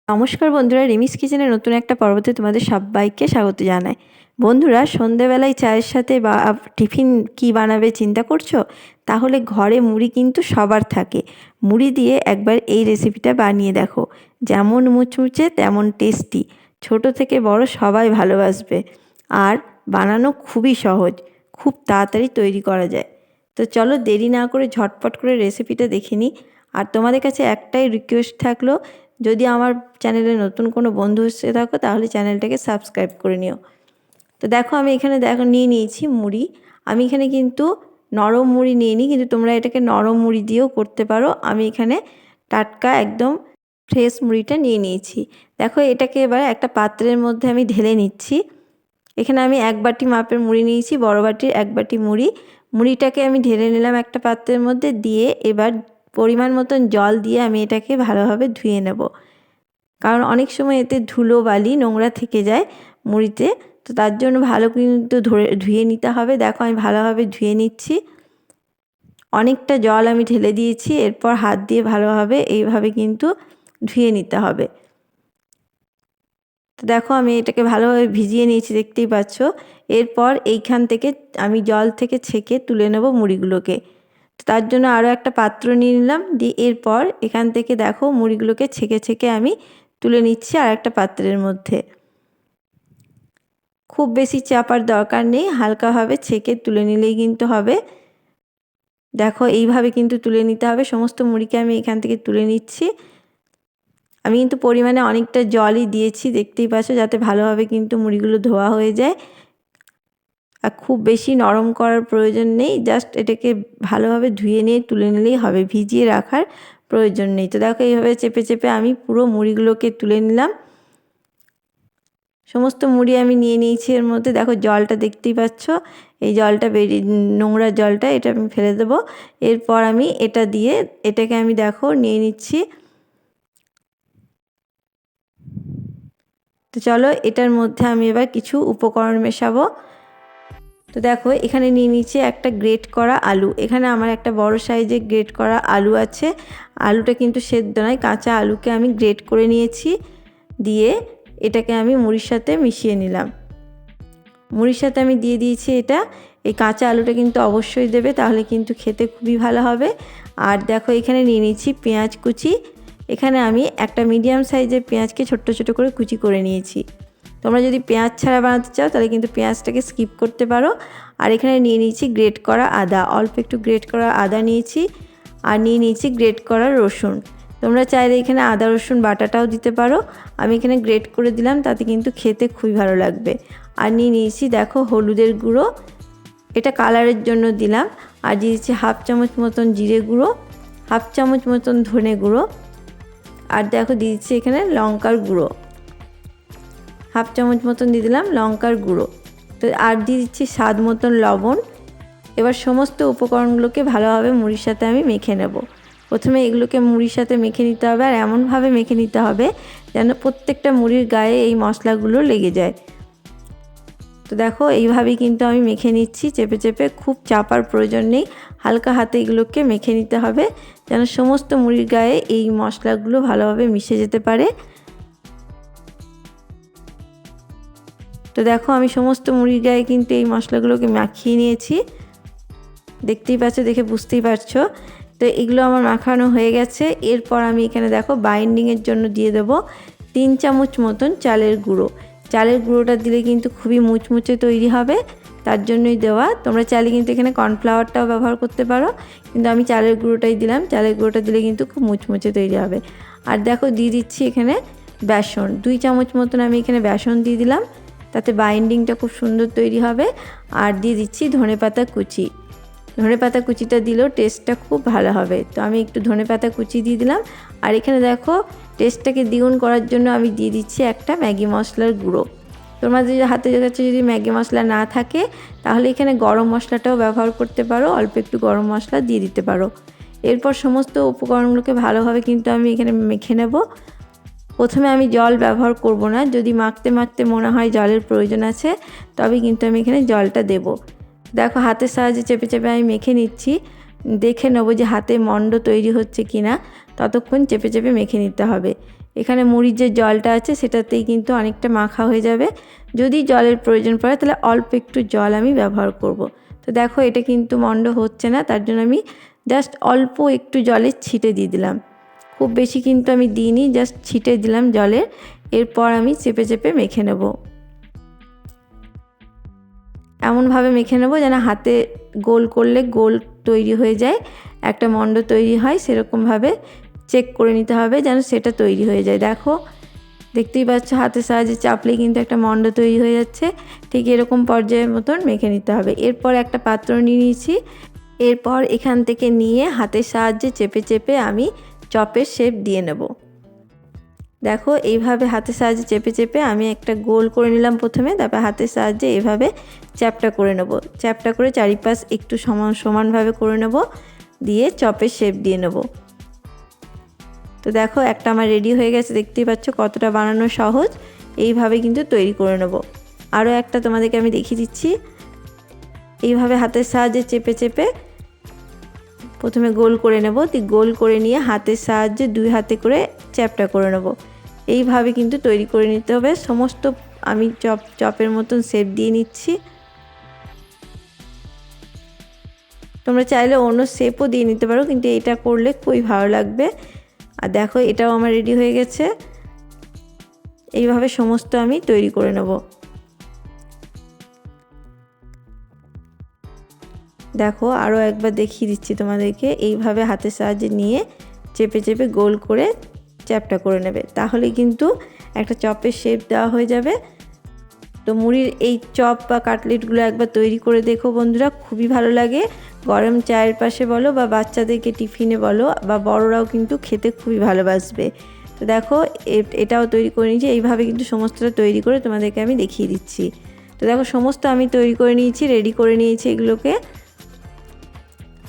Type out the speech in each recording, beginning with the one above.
নমস্কার বন্ধুরা, রিমিস কিচেনের নতুন একটা পর্বতে তোমাদের সবাইকে স্বাগত জানাই। বন্ধুরা, সন্ধেবেলায় চায়ের সাথে বা টিফিন কি বানাবে চিন্তা করছো? তাহলে ঘরে মুড়ি কিন্তু সবার থাকে। মুড়ি দিয়ে একবার এই রেসিপিটা বানিয়ে দেখো। যেমন মুচমুচে তেমন টেস্টি। ছোট থেকে বড় সবাই ভালোবাসবে। আর বানানো খুবই সহজ, খুব তাড়াতাড়ি তৈরি করা যায়। তো চলো দেরি না করে ঝটপট করে রেসিপিটা দেখে নিই। আর তোমাদের কাছে একটাই রিকোয়েস্ট থাকলো, যদি আমার চ্যানেলে নতুন কোনো বন্ধু এসে থাকো তাহলে চ্যানেলটাকে সাবস্ক্রাইব করে নিও। তো দেখো আমি এখানে নিয়ে নিয়েছি মুড়ি। আমি এখানে কিন্তু নরম মুড়ি নিয়ে নিই, কিন্তু তোমরা এটাকে নরম মুড়ি দিয়েও করতে পারো। আমি এখানে টাটকা একদম ফ্রেশ মুড়িটা নিয়ে নিয়েছি। দেখো এটাকে এবার একটা পাত্রের মধ্যে আমি ঢেলে নিচ্ছি। এখানে আমি 1 বাটি মাপের মুড়ি নিয়েছি, বড় বাটির 1 বাটি মুড়ি। মুড়িটাকে আমি ঢেলে নিলাম একটা পাত্রের মধ্যে, দিয়ে এবার পরিমাণ মতন জল দিয়ে আমি এটাকে ভালোভাবে ধুয়ে নেব। কারণ অনেক সময় এতে ধুলো বালি নোংরা থেকে যায় মুড়িতে, তো তার জন্য ভালো কিন্তু ধুয়ে নিতে হবে। দেখো আমি ভালোভাবে ধুয়ে নিচ্ছি। অনেকটা জল আমি ঢেলে দিয়েছি। এরপর হাত দিয়ে ভালোভাবে এইভাবে কিন্তু ধুয়ে নিতে হবে। তো দেখো আমি এটাকে ভালোভাবে ভিজিয়ে নিয়েছি, দেখতেই পাচ্ছ। এরপর এইখান থেকে আমি জল থেকে ছেঁকে তুলে নেব মুড়িগুলোকে। তার জন্য আরও একটা পাত্র নিয়ে নিলাম, দিয়ে এরপর এখান থেকে দেখো মুড়িগুলোকে ছেঁকে ছেঁকে আমি তুলে নিচ্ছি আর একটা পাত্রের মধ্যে। খুব বেশি চাপার দরকার নেই, হালকাভাবে ছেঁকে তুলে নিলেই কিন্তু হবে। দেখো এইভাবে কিন্তু তুলে নিতে হবে। সমস্ত মুড়িকে আমি এখান থেকে তুলে নিচ্ছি। আমি কিন্তু পরিমাণে অনেকটা জলই দিয়েছি, দেখতেই পাচ্ছ, যাতে ভালোভাবে কিন্তু মুড়িগুলো ধোয়া হয়ে যায়। আর খুব বেশি নরম করার প্রয়োজন নেই, জাস্ট এটাকে ভালোভাবে ধুয়ে নিয়ে তুলে নিলেই হবে, ভিজিয়ে রাখার প্রয়োজন নেই। তো দেখো এইভাবে চেপে চেপে আমি পুরো মুড়িগুলোকে তুলে নিলাম। সমস্ত মুড়ি আমি নিয়ে নিয়েছি। এর মধ্যে দেখো জলটা দেখতেই পাচ্ছ, এই জলটা নোংরা জলটা এটা আমি ফেলে দেবো। এরপর আমি এটা দিয়ে এটাকে আমি দেখো নিয়ে নিচ্ছি। তো চলো এটার মধ্যে আমি এবার কিছু উপকরণ মেশাবো। তো দেখো এখানে নিয়ে নিচ্ছি একটা গ্রেট করা আলু। এখানে আমার একটা বড় সাইজের গ্রেট করা আলু আছে। আলুটা কিন্তু সেদ্ধ নয়, কাঁচা আলুকে আমি গ্রেট করে নিয়েছি। দিয়ে এটাকে আমি মুড়ির সাথে মিশিয়ে নিলাম। মুড়ির সাথে আমি দিয়ে দিয়েছি এটা। এই কাঁচা আলুটা কিন্তু অবশ্যই দেবে, তাহলে কিন্তু খেতে খুবই ভালো হবে। আর দেখো এখানে নিয়ে নিচ্ছি পেঁয়াজ কুচি। এখানে আমি একটা মিডিয়াম সাইজের পেঁয়াজকে ছোট্ট ছোট করে কুচি করে নিয়েছি। তোমরা যদি পেঁয়াজ ছাড়া বানাতে চাও তাহলে কিন্তু পেঁয়াজটাকে স্কিপ করতে পারো। আর এখানে নিয়ে নিয়েছি গ্রেট করা আদা, অল্প একটু গ্রেট করা আদা নিয়েছি। আর নিয়ে নিয়েছি গ্রেট করা রসুন। তোমরা চাইলে এখানে আদা রসুন বাটাটাও দিতে পারো। আমি এখানে গ্রেট করে দিলাম, তাতে কিন্তু খেতে খুবই ভালো লাগবে। আর নিয়ে নিয়েছি দেখো হলুদের গুঁড়ো, এটা কালারের জন্য দিলাম। আর দিয়েছি 1/2 চামচ মতন জিরে গুঁড়ো, 1/2 চামচ মতন ধনে গুঁড়ো। আর দেখো দিয়েছি এখানে লঙ্কার গুঁড়ো, 1/2 চামচ মতন দিয়ে দিলাম লঙ্কার গুঁড়ো। তো আর দিয়ে দিচ্ছি স্বাদ মতন লবণ। এবার সমস্ত উপকরণগুলোকে ভালোভাবে মুড়ির সাথে আমি মেখে নেব। প্রথমে এগুলোকে মুড়ির সাথে মেখে নিতে হবে, আর এমনভাবে মেখে নিতে হবে যেন প্রত্যেকটা মুড়ির গায়ে এই মশলাগুলো লেগে যায়। তো দেখো এইভাবেই কিন্তু আমি মেখে নিচ্ছি চেপে চেপে, খুব চাপার প্রয়োজন নেই, হালকা হাতে এগুলোকে মেখে নিতে হবে যেন সমস্ত মুড়ির গায়ে এই মশলাগুলো ভালোভাবে মিশে যেতে পারে। তো দেখো আমি সমস্ত মুড়ির গায়ে কিন্তু এই মশলাগুলোকে মাখিয়ে নিয়েছি, দেখতেই পাচ্ছ, দেখে বুঝতেই পারছো। তো এগুলো আমার মাখানো হয়ে গেছে। এরপর আমি এখানে দেখো বাইন্ডিংয়ের জন্য দিয়ে দেবো 3 চামচ মতন চালের গুঁড়ো। চালের গুঁড়োটা দিলে কিন্তু খুবই মুচমুচে তৈরি হবে, তার জন্যই দেওয়া। তোমরা চাইলে কিন্তু এখানে কর্নফ্লাওয়ারটাও ব্যবহার করতে পারো, কিন্তু আমি চালের গুঁড়োটাই দিলাম। চালের গুঁড়োটা দিলে কিন্তু খুব মুচমুচে তৈরি হবে। আর দেখো দিয়ে দিচ্ছি এখানে বেসন, 2 চামচ মতন আমি এখানে বেসন দিয়ে দিলাম, তাতে বাইন্ডিংটা খুব সুন্দর তৈরি হবে। আর দিয়ে দিচ্ছি ধনেপাতা কুচি। ধনেপাতা কুচিটা দিলেও টেস্টটা খুব ভালো হবে, তো আমি একটু ধনেপাতা কুচি দিয়ে দিলাম। আর এখানে দেখো টেস্টটাকে দ্বিগুণ করার জন্য আমি দিয়ে দিচ্ছি একটা ম্যাগি মশলার গুঁড়ো। তোমাদের হাতে কাছে যদি ম্যাগি মশলা না থাকে তাহলে এখানে গরম মশলাটাও ব্যবহার করতে পারো, অল্প একটু গরম মশলা দিয়ে দিতে পারো। এরপর সমস্ত উপকরণগুলোকে ভালোভাবে কিন্তু আমি এখানে মেখে নেব। প্রথমে আমি জল ব্যবহার করব না, যদি মাখতে মাখতে মনে হয় জলের প্রয়োজন আছে তবে কিন্তু আমি এখানে জলটা দেব। দেখো হাতের সাহায্যে চেপে চেপে আমি মেখে নিচ্ছি, দেখে নেবো যে হাতে মণ্ড তৈরি হচ্ছে কি না, ততক্ষণ চেপে চেপে মেখে নিতে হবে। এখানে মুড়ির যে জলটা আছে সেটাতেই কিন্তু অনেকটা মাখা হয়ে যাবে। যদি জলের প্রয়োজন পড়ে তাহলে অল্প একটু জল আমি ব্যবহার করব। তো দেখো এটা কিন্তু মন্ড হচ্ছে না, তার জন্য আমি জাস্ট অল্প একটু জলের ছিটে দিয়ে দিলাম। খুব বেশি কিন্তু আমি দিইনি, জাস্ট ছিটে দিলাম জলের। এরপর আমি চেপে চেপে মেখে নেব। এমনভাবে মেখে নেব যেন হাতে গোল করলে গোল তৈরি হয়ে যায়, একটা মন্ড তৈরি হয়, সেরকমভাবে চেক করে নিতে হবে যেন সেটা তৈরি হয়ে যায়। দেখো দেখতেই পাচ্ছ হাতের সাহায্যে চাপলেই কিন্তু একটা মন্ড তৈরি হয়ে যাচ্ছে। ঠিক এরকম পর্যায়ের মতন মেখে নিতে হবে। এরপর একটা পাত্র নিয়ে নিয়েছি। এরপর এখান থেকে নিয়ে হাতের সাহায্যে চেপে চেপে আমি চপের শেপ দিয়ে নেব। দেখো এইভাবে হাতের সাহায্যে চেপে চেপে আমি একটা গোল করে নিলাম প্রথমে, তারপর হাতের সাহায্যে এইভাবে চ্যাপটা করে নেব। চ্যাপটা করে চারিপাশ একটু সমানভাবে করে নেব, দিয়ে চপের শেপ দিয়ে নেব। তো দেখো একটা আমার রেডি হয়ে গেছে, দেখতেই পাচ্ছ কতটা বানানো সহজ। এইভাবে কিন্তু তৈরি করে নেব। আরও একটা তোমাদেরকে আমি দেখিয়ে দিচ্ছি। এইভাবে হাতের সাহায্যে চেপে চেপে প্রথমে গোল করে নেব, গোল করে নিয়ে হাতের সাহায্যে দুই হাতে করে চ্যাপটা করে নেব। এইভাবে কিন্তু তৈরি করে নিতে হবে। সমস্ত আমি চপের মতন শেপ দিয়ে নিচ্ছি। তোমরা চাইলে অন্য শেপও দিয়ে নিতে পারো, কিন্তু এটা করলে খুবই ভালো লাগবে। আর দেখো এটাও আমার রেডি হয়ে গেছে। এইভাবে সমস্ত আমি তৈরি করে নেব। দেখো আরও একবার দেখিয়ে দিচ্ছি তোমাদেরকে। এইভাবে হাতের সাহায্যে নিয়ে চেপে চেপে গোল করে চ্যাপটা করে নেবে, তাহলে কিন্তু একটা চপের শেপ দেওয়া হয়ে যাবে। তো মুড়ির এই চপ বা কাটলেটগুলো একবার তৈরি করে দেখো বন্ধুরা, খুবই ভালো লাগে। গরম চায়ের পাশে বলো বা বাচ্চাদেরকে টিফিনে বলো, বা বড়রাও কিন্তু খেতে খুবই ভালোবাসবে। তো দেখো এটাও তৈরি করে নিয়েছি। এইভাবে কিন্তু সমস্তটা তৈরি করে তোমাদেরকে আমি দেখিয়ে দিচ্ছি। তো দেখো সমস্ত আমি তৈরি করে নিয়েছি, রেডি করে নিয়েছি এগুলোকে।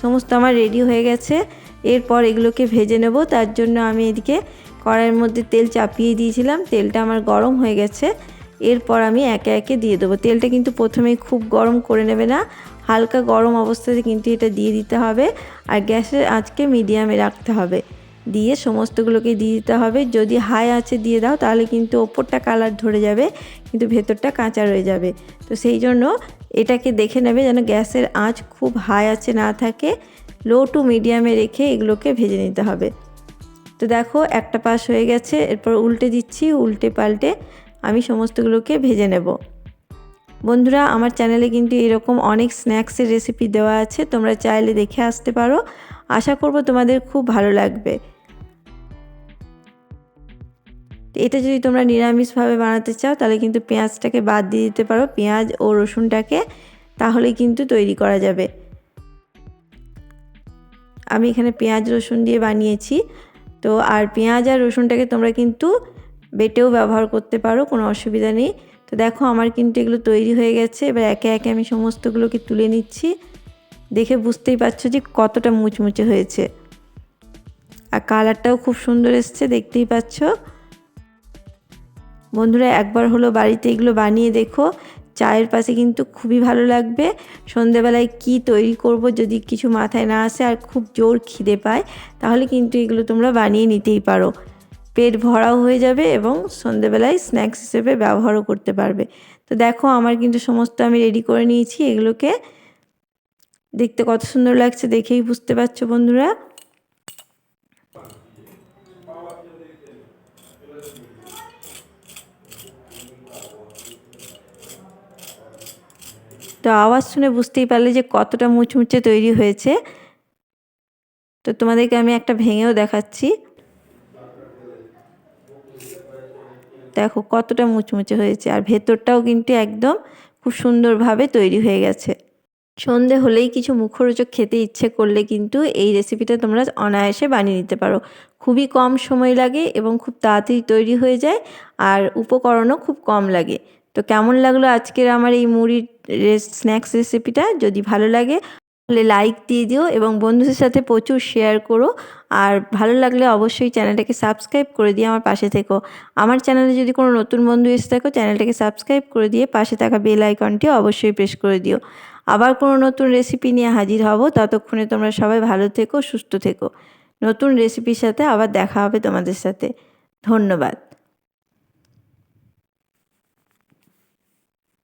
সমস্ত আমার রেডি হয়ে গেছে। এরপর এগুলোকে ভেজে নেব। তার জন্য আমি এদিকে কড়াইয়ের মধ্যে তেল চাপিয়ে দিয়েছিলাম, তেলটা আমার গরম হয়ে গেছে। এরপর আমি একে একে দিয়ে দেবো। তেলটা কিন্তু প্রথমেই খুব গরম করে নেবে না, হালকা গরম অবস্থাতে কিন্তু এটা দিয়ে দিতে হবে। আর গ্যাসের আঁচকে মিডিয়ামে রাখতে হবে, দিয়ে সমস্তগুলোকে দিয়ে দিতে হবে। যদি হাই আঁচে দিয়ে দাও তাহলে কিন্তু ওপরটা কালার ধরে যাবে, কিন্তু ভেতরটা কাঁচা রয়ে যাবে। তো সেই জন্য এটাকে দেখে নেবে যেন গ্যাসের আঁচ খুব হাই আঁচে না থাকে, লো টু মিডিয়ামে রেখে এগুলোকে ভেজে নিতে হবে। তো দেখো একটা পাশ হয়ে গেছে, এরপর উল্টে দিচ্ছি। উল্টে পাল্টে আমি সমস্তগুলোকে ভেজে নেব। বন্ধুরা আমার চ্যানেলে কিন্তু এরকম অনেক স্ন্যাক্সের রেসিপি দেওয়া আছে, তোমরা চাইলে দেখে আসতে পারো। আশা করব তোমাদের খুব ভালো লাগবে। এটা যদি তোমরা নিরামিষভাবে বানাতে চাও তাহলে কিন্তু পেঁয়াজটাকে বাদ দিয়ে দিতে পারো, পেঁয়াজ ও রসুনটাকে, তাহলে কিন্তু তৈরি করা যাবে। আমি এখানে পেঁয়াজ রসুন দিয়ে বানিয়েছি। তো আর পেঁয়াজ আর রসুনটাকে তোমরা কিন্তু বেটেও ব্যবহার করতে পারো, কোনো অসুবিধা নেই। তো দেখো আমার কিন্তু এগুলো তৈরি হয়ে গেছে। এবার একে একে আমি সমস্তগুলোকে তুলে নিচ্ছি। দেখে বুঝতেই পারছো যে কতটা মুচমুচে হয়েছে, আর কালারটাও খুব সুন্দর এসছে, দেখতেই পাচ্ছ। বন্ধুরা একবার হলো বাড়িতে এগুলো বানিয়ে দেখো, চায়ের পাশে কিন্তু খুবই ভালো লাগবে। সন্ধেবেলায় কি তৈরি করব যদি কিছু মাথায় না আসে আর খুব জোর খিদে পায়, তাহলে কিন্তু এগুলো তোমরা বানিয়ে নিতেই পারো। পেট ভরাও হয়ে যাবে এবং সন্ধেবেলায় স্ন্যাক্স হিসেবে ব্যবহারও করতে পারবে। তো দেখো আমার কিন্তু সমস্ত আমি রেডি করে নিয়েছি। এগুলোকে দেখতে কত সুন্দর লাগছে দেখেই বুঝতে পারছো বন্ধুরা। তো আওয়াজ শুনে বুঝতেই পারলে যে কতটা মুচমুচে তৈরি হয়েছে। তো তোমাদেরকে আমি একটা ভেঙেও দেখাচ্ছি। দেখো কতটা মুচমুচে হয়েছে, আর ভেতরটাও কিন্তু একদম খুব সুন্দরভাবে তৈরি হয়ে গেছে। সন্ধে হলেই কিছু মুখরোচক খেতে ইচ্ছে করলে কিন্তু এই রেসিপিটা তোমরা অনায়াসে বানিয়ে নিতে পারো। খুবই কম সময় লাগে এবং খুব তাড়াতাড়ি তৈরি হয়ে যায়, আর উপকরণও খুব কম লাগে। তো কেমন লাগলো আজকের আমার এই মুড়ির স্ন্যাক্স রেসিপিটা? যদি ভালো লাগে তাহলে লাইক দিয়ে দিও এবং বন্ধুদের সাথে প্রচুর শেয়ার করো। আর ভালো লাগলে অবশ্যই চ্যানেলটাকে সাবস্ক্রাইব করে দিয়ে আমার পাশে থেকো। আমার চ্যানেলে যদি কোনো নতুন বন্ধু এসে থাকো, চ্যানেলটাকে সাবস্ক্রাইব করে দিয়ে পাশে থাকা বেল আইকনটি অবশ্যই প্রেস করে দিও। আবার কোনো নতুন রেসিপি নিয়ে হাজির হব। ততক্ষণে তোমরা সবাই ভালো থেকো, সুস্থ থেকো। নতুন রেসিপির সাথে আবার দেখা হবে তোমাদের সাথে। ধন্যবাদ।